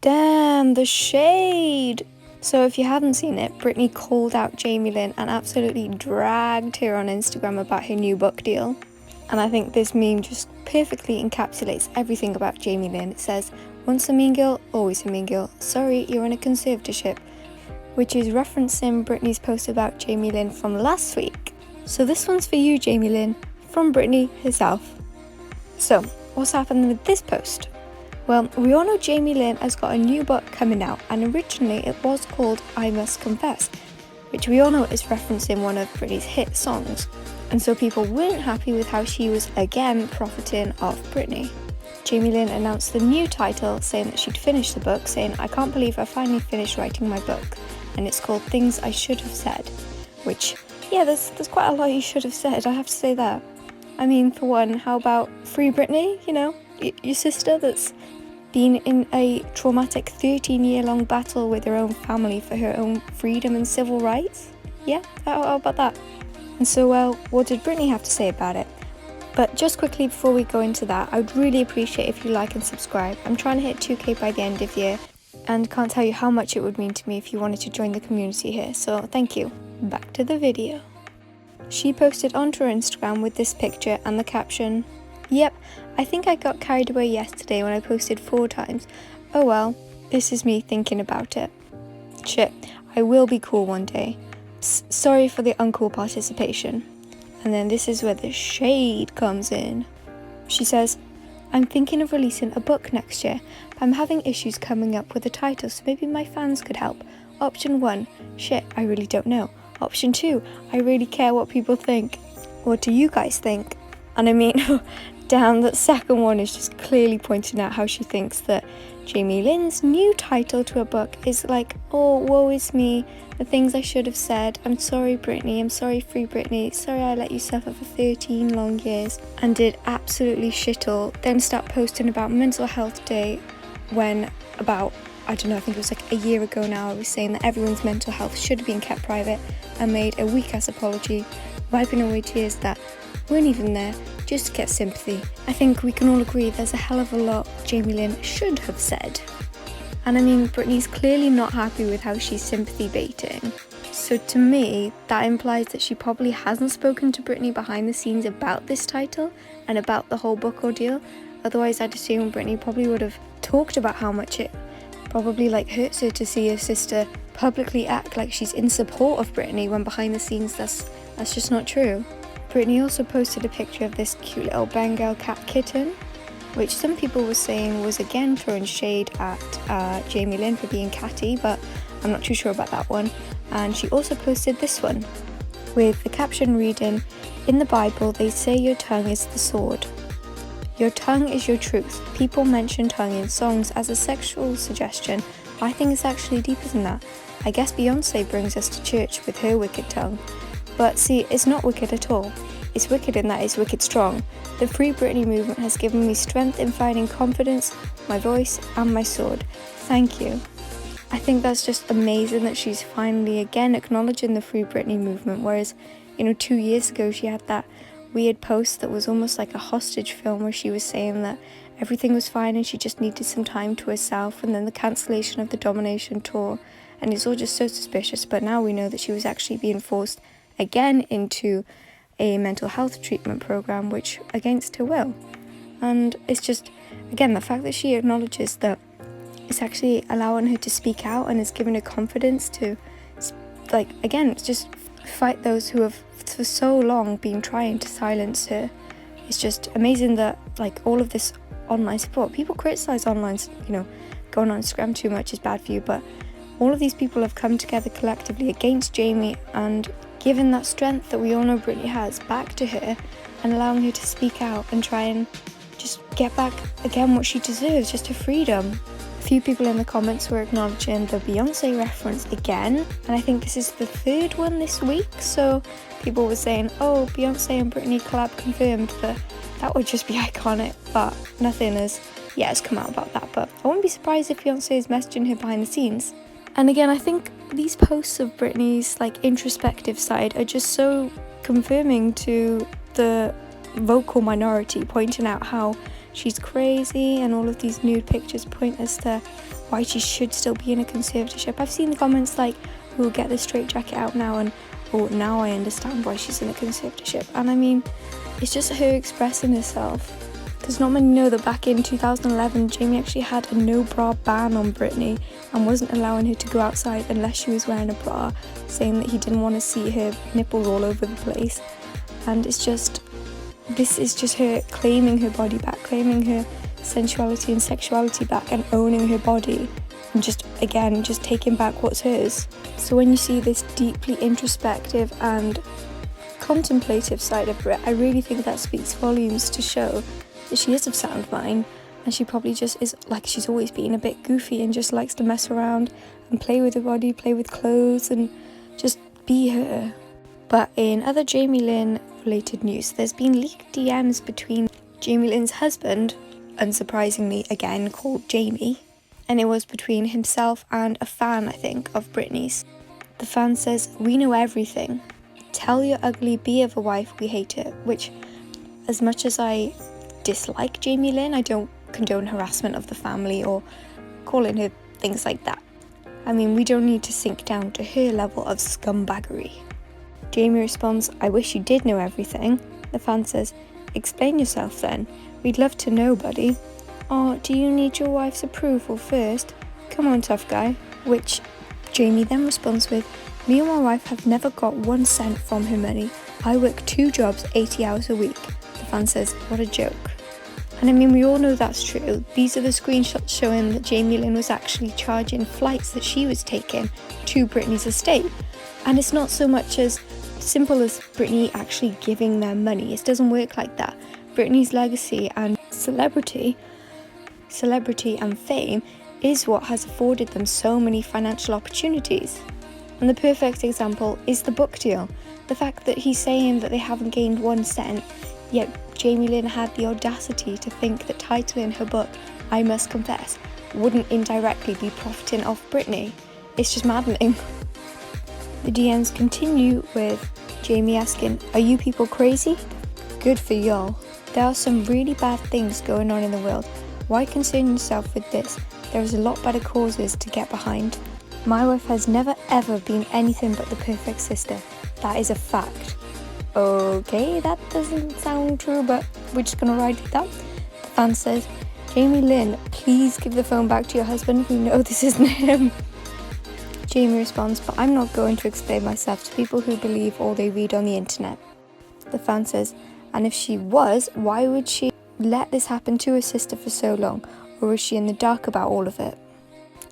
Damn, the shade! So if you haven't seen it, Britney called out Jamie Lynn and absolutely dragged her on Instagram about her new book deal. And I think this meme just perfectly encapsulates everything about Jamie Lynn. It says, once a mean girl, always a mean girl. Sorry, you're in a conservatorship. Which is referencing Britney's post about Jamie Lynn from last week. So this one's for you, Jamie Lynn, from Britney herself. So, what's happening with this post? Well, we all know Jamie Lynn has got a new book coming out, and originally it was called I Must Confess, which we all know is referencing one of Britney's hit songs. And so people weren't happy with how she was again profiting off Britney. Jamie Lynn announced the new title, saying that she'd finished the book, saying, I can't believe I finally finished writing my book, and it's called Things I Should Have Said, which, yeah, there's quite a lot you should have said, I have to say that. I mean, for one, how about Freebritney, you know, your sister that's been in a traumatic 13-year-long battle with her own family for her own freedom and civil rights? Yeah, how about that? And so, well, what did Britney have to say about it? But just quickly before we go into that, I would really appreciate if you like and subscribe. I'm trying to hit 2K by the end of the year, and can't tell you how much it would mean to me if you wanted to join the community here, so thank you. Back to the video. She posted onto her Instagram with this picture and the caption, yep, I think I got carried away yesterday when I posted 4 times. Oh well, this is me thinking about it. Shit, I will be cool one day. Sorry for the uncool participation. And then this is where the shade comes in. She says, I'm thinking of releasing a book next year, but I'm having issues coming up with a title, so maybe my fans could help. Option 1, shit, I really don't know. Option 2, I really care what people think. What do you guys think? And I mean, damn, that second one is just clearly pointing out how she thinks that Jamie Lynn's new title to her book is like, oh, woe is me, the things I should have said, I'm sorry Britney, I'm sorry Freebritney, sorry I let you suffer for 13 long years, and did absolutely shit all, then start posting about Mental Health Day when about, I don't know, I think it was like a year ago now, I was saying that everyone's mental health should have been kept private, and made a weak-ass apology, wiping away tears that weren't even there, just to get sympathy. I think we can all agree there's a hell of a lot Jamie Lynn should have said. And I mean, Britney's clearly not happy with how she's sympathy baiting. So to me, that implies that she probably hasn't spoken to Britney behind the scenes about this title and about the whole book ordeal. Otherwise, I'd assume Britney probably would have talked about how much it probably hurts her to see her sister publicly act like she's in support of Britney when behind the scenes that's just not true. Britney also posted a picture of this cute little Bengal cat kitten, which some people were saying was again throwing shade at Jamie Lynn for being catty, but I'm not too sure about that one. And she also posted this one, with the caption reading, in the Bible they say your tongue is the sword. Your tongue is your truth. People mention tongue in songs as a sexual suggestion, but I think it's actually deeper than that. I guess Beyonce brings us to church with her wicked tongue. But see, it's not wicked at all. It's wicked in that it's wicked strong. The Free Britney movement has given me strength in finding confidence, my voice, and my sword. Thank you. I think that's just amazing that she's finally again acknowledging the Free Britney movement, whereas, 2 years ago she had that weird post that was almost like a hostage film where she was saying that everything was fine and she just needed some time to herself, and then the cancellation of the Domination tour, and it's all just so suspicious. But now we know that she was actually being forced again into a mental health treatment program, which against her will. And it's just, again, the fact that she acknowledges that it's actually allowing her to speak out and is giving her confidence to, again, just fight those who have for so long been trying to silence her. It's just amazing that all of this online support, people criticize online, going on Instagram too much is bad for you, but all of these people have come together collectively against Jamie and given that strength that we all know Britney has back to her, and allowing her to speak out and try and just get back again what she deserves, just her freedom. A few people in the comments were acknowledging the Beyonce reference again, and I think this is the 3rd one this week, so people were saying, oh, Beyonce and Britney collab confirmed, but that would just be iconic, but nothing has come out about that. But I wouldn't be surprised if Beyonce is messaging her behind the scenes. And again, I think these posts of Britney's introspective side are just so confirming to the vocal minority, pointing out how she's crazy, and all of these nude pictures point us to why she should still be in a conservatorship. I've seen the comments like, we'll get the straitjacket out now, and oh, now I understand why she's in a conservatorship. And I mean, it's just her expressing herself. Because not many know that back in 2011, Jamie actually had a no bra ban on Britney and wasn't allowing her to go outside unless she was wearing a bra, saying that he didn't want to see her nipples all over the place. And this is just her claiming her body back, claiming her sensuality and sexuality back, and owning her body, and just taking back what's hers. So when you see this deeply introspective and contemplative side of Brit, I really think that speaks volumes to show that she is of sound mind, and she probably just is, like she's always been, a bit goofy and just likes to mess around and play with her body, play with clothes, and just be her. But in other Jamie Lynn related news, there's been leaked DMs between Jamie Lynn's husband, unsurprisingly again called Jamie, and it was between himself and a fan, I think, of Britney's. The fan says, "We know everything. Tell your ugly bee of a wife we hate her," which, as much as I dislike Jamie Lynn, I don't condone harassment of the family or calling her things like that. I mean, we don't need to sink down to her level of scumbaggery. Jamie responds, "I wish you did know everything." The fan says, "Explain yourself then. We'd love to know, buddy." "Oh, do you need your wife's approval first? Come on, tough guy." Which Jamie then responds with, "Me and my wife have never got 1 cent from her money. I work 2 jobs, 80 hours a week." The fan says, "What a joke." And I mean, we all know that's true. These are the screenshots showing that Jamie Lynn was actually charging flights that she was taking to Britney's estate. And it's not so much as simple as Britney actually giving them money. It doesn't work like that. Britney's legacy and celebrity and fame is what has afforded them so many financial opportunities. And the perfect example is the book deal. The fact that he's saying that they haven't gained 1 cent, yet Jamie Lynn had the audacity to think that titling her book, "I Must Confess," wouldn't indirectly be profiting off Britney. It's just maddening. The DMs continue with Jamie asking, "Are you people crazy? Good for y'all. There are some really bad things going on in the world. Why concern yourself with this? There is a lot better causes to get behind. My wife has never ever been anything but the perfect sister. That is a fact." Okay, that doesn't sound true, but we're just gonna ride with that. The fan says, "Jamie Lynn, please give the phone back to your husband. We know this isn't him." Jamie responds, "But I'm not going to explain myself to people who believe all they read on the internet." The fan says, "And if she was, why would she let this happen to her sister for so long? Or is she in the dark about all of it?"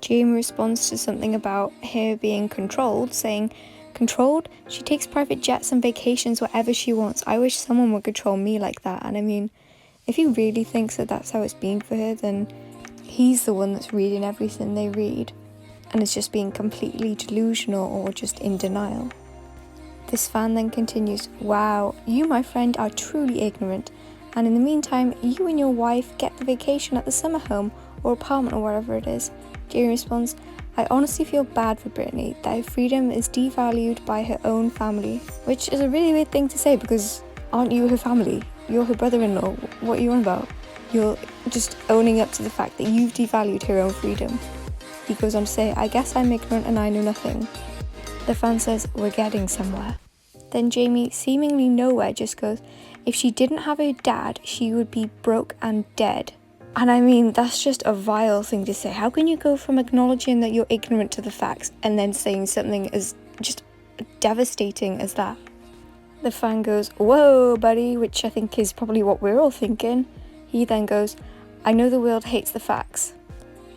Jamie responds to something about her being controlled, saying, "Controlled? She takes private jets and vacations wherever she wants. I wish someone would control me like that." And I mean, if he really thinks that that's how it's been for her, then he's the one that's reading everything they read and is just being completely delusional or just in denial. This fan then continues, "Wow, you, my friend, are truly ignorant. And in the meantime, you and your wife get the vacation at the summer home or apartment or whatever it is." Jamie responds, "I honestly feel bad for Britney, that her freedom is devalued by her own family." Which is a really weird thing to say, because aren't you her family? You're her brother-in-law. What are you on about? You're just owning up to the fact that you've devalued her own freedom. He goes on to say, "I guess I'm ignorant and I know nothing." The fan says, "We're getting somewhere." Then Jamie, seemingly nowhere, just goes, "If she didn't have her dad, she would be broke and dead." And I mean, that's just a vile thing to say. How can you go from acknowledging that you're ignorant to the facts and then saying something as just devastating as that? The fan goes, "Whoa, buddy," which I think is probably what we're all thinking. He then goes, "I know the world hates the facts."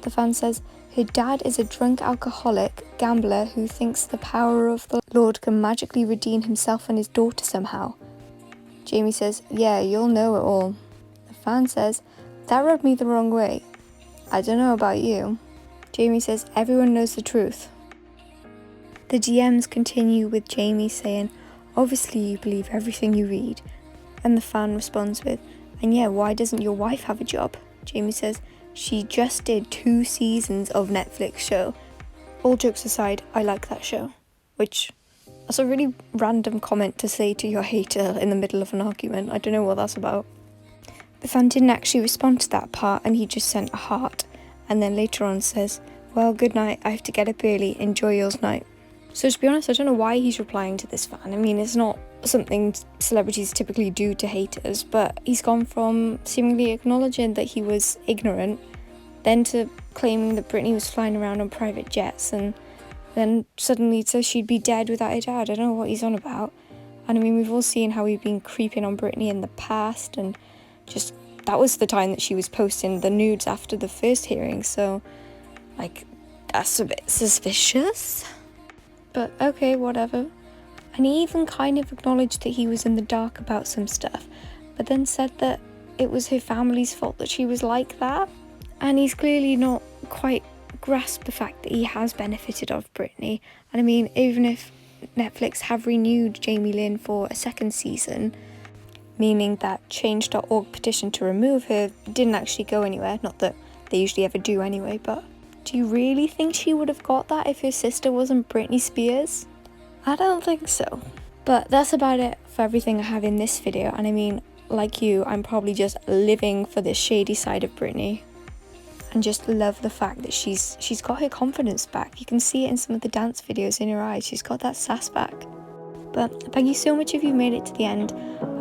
The fan says, "Her dad is a drunk alcoholic gambler who thinks the power of the Lord can magically redeem himself and his daughter somehow." Jamie says, "Yeah, you'll know it all." The fan says, "That rubbed me the wrong way. I don't know about you." Jamie says, "Everyone knows the truth." The DMs continue with Jamie saying, "Obviously you believe everything you read." And the fan responds with, "And yeah, why doesn't your wife have a job?" Jamie says, "She just did 2 seasons of Netflix show. All jokes aside, I like that show." Which, that's a really random comment to say to your hater in the middle of an argument. I don't know what that's about. The fan didn't actually respond to that part, and he just sent a heart, and then later on says, Well, good night. I have to get up early. Enjoy yours night. So to be honest, I don't know why he's replying to this fan. I mean, it's not something celebrities typically do to haters, but he's gone from seemingly acknowledging that he was ignorant, then to claiming that Britney was flying around on private jets, and then suddenly says she'd be dead without her dad. I don't know what he's on about. And I mean, we've all seen how he'd been creeping on Britney in the past, and just that was the time that she was posting the nudes after the first hearing, so like, that's a bit suspicious. But okay, whatever. And he even kind of acknowledged that he was in the dark about some stuff, but then said that it was her family's fault that she was like that. And he's clearly not quite grasped the fact that he has benefited off Britney. And I mean, even if Netflix have renewed Jamie Lynn for a second season, meaning that change.org petition to remove her didn't actually go anywhere, not that they usually ever do anyway, but do you really think she would have got that if her sister wasn't Britney Spears? I don't think so. But that's about it for everything I have in this video, and I mean, like you, I'm probably just living for this shady side of Britney, and just love the fact that she's got her confidence back. You can see it in some of the dance videos in her eyes. She's got that sass back. But thank you so much if you made it to the end.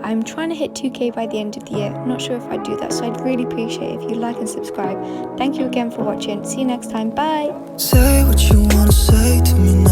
I'm trying to hit 2K by the end of the year. I'm not sure if I'd do that, so I'd really appreciate it if you like and subscribe. Thank you again for watching. See you next time. Bye. Say what you wanna say to me now.